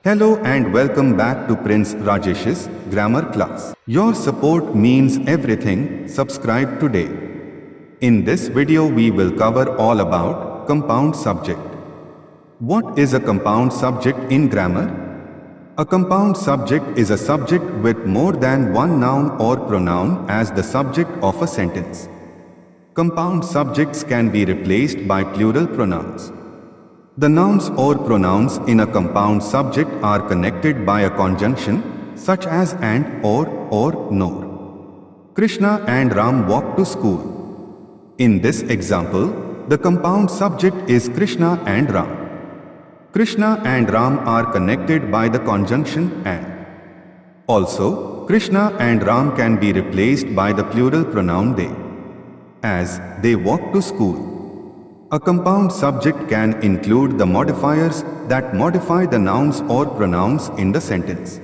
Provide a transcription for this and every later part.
Hello and welcome back to Prince Rajesh's grammar class. Your support means everything. Subscribe today. In this video we will cover all about compound subject. What is a compound subject in grammar? A compound subject is a subject with more than one noun or pronoun as the subject of a sentence. Compound subjects can be replaced by plural pronouns. The nouns or pronouns in a compound subject are connected by a conjunction such as and, or, nor. Krishna and Ram walked to school. In this example, the compound subject is Krishna and Ram. Krishna and Ram are connected by the conjunction and. Also, Krishna and Ram can be replaced by the plural pronoun they, as they walk to school. A compound subject can include the modifiers that modify the nouns or pronouns in the sentence.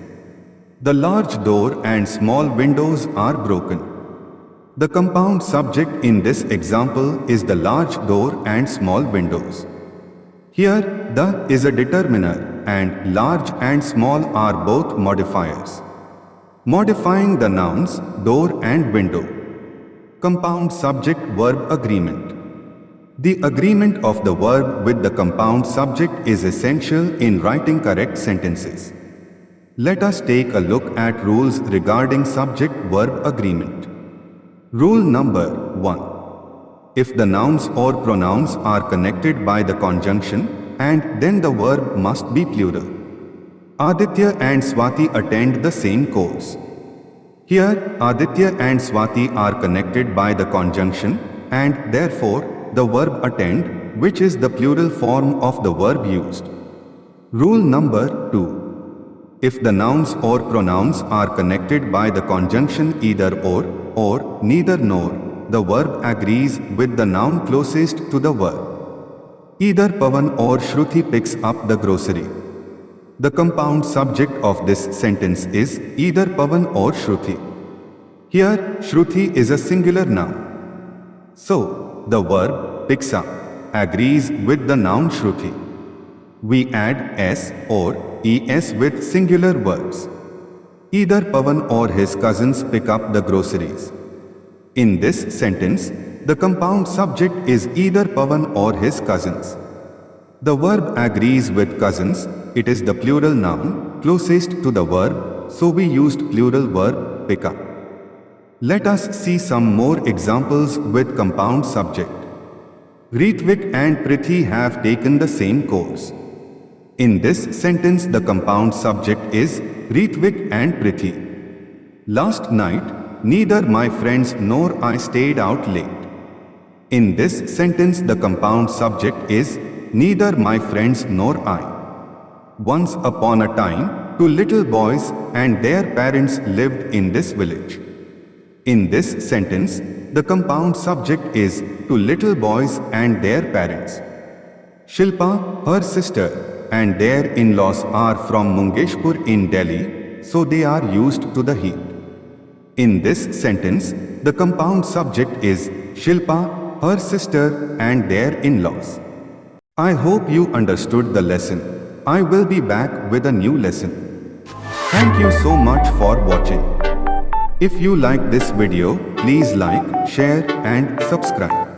The large door and small windows are broken. The compound subject in this example is the large door and small windows. Here, the is a determiner and large and small are both modifiers, modifying the nouns door and window. Compound subject-verb agreement. The agreement of the verb with the compound subject is essential in writing correct sentences. Let us take a look at rules regarding subject-verb agreement. Rule number 1. If the nouns or pronouns are connected by the conjunction and then the verb must be plural. Aditya and Swati attend the same course. Here, Aditya and Swati are connected by the conjunction and therefore the verb attend, which is the plural form of the verb used. Rule number 2. If the nouns or pronouns are connected by the conjunction either or neither nor, the verb agrees with the noun closest to the verb. Either Pavan or Shruti picks up the grocery. The compound subject of this sentence is either Pavan or Shruti. Here, Shruti is a singular noun. So, the verb picks up agrees with the noun Shruti. We add s or es with singular verbs. Either Pavan or his cousins pick up the groceries. In this sentence, the compound subject is either Pavan or his cousins. The verb agrees with cousins. It is the plural noun closest to the verb, so we used plural verb pick up. Let us see some more examples with compound subject. Ritvik and Prithi have taken the same course. In this sentence, the compound subject is Ritvik and Prithi. Last night, neither my friends nor I stayed out late. In this sentence, the compound subject is neither my friends nor I. Once upon a time, two little boys and their parents lived in this village. In this sentence, the compound subject is two little boys and their parents. Shilpa, her sister, and their in-laws are from Mungeshpur in Delhi, so they are used to the heat. In this sentence, the compound subject is Shilpa, her sister, and their in-laws. I hope you understood the lesson. I will be back with a new lesson. Thank you so much for watching. If you like this video, please like, share and subscribe.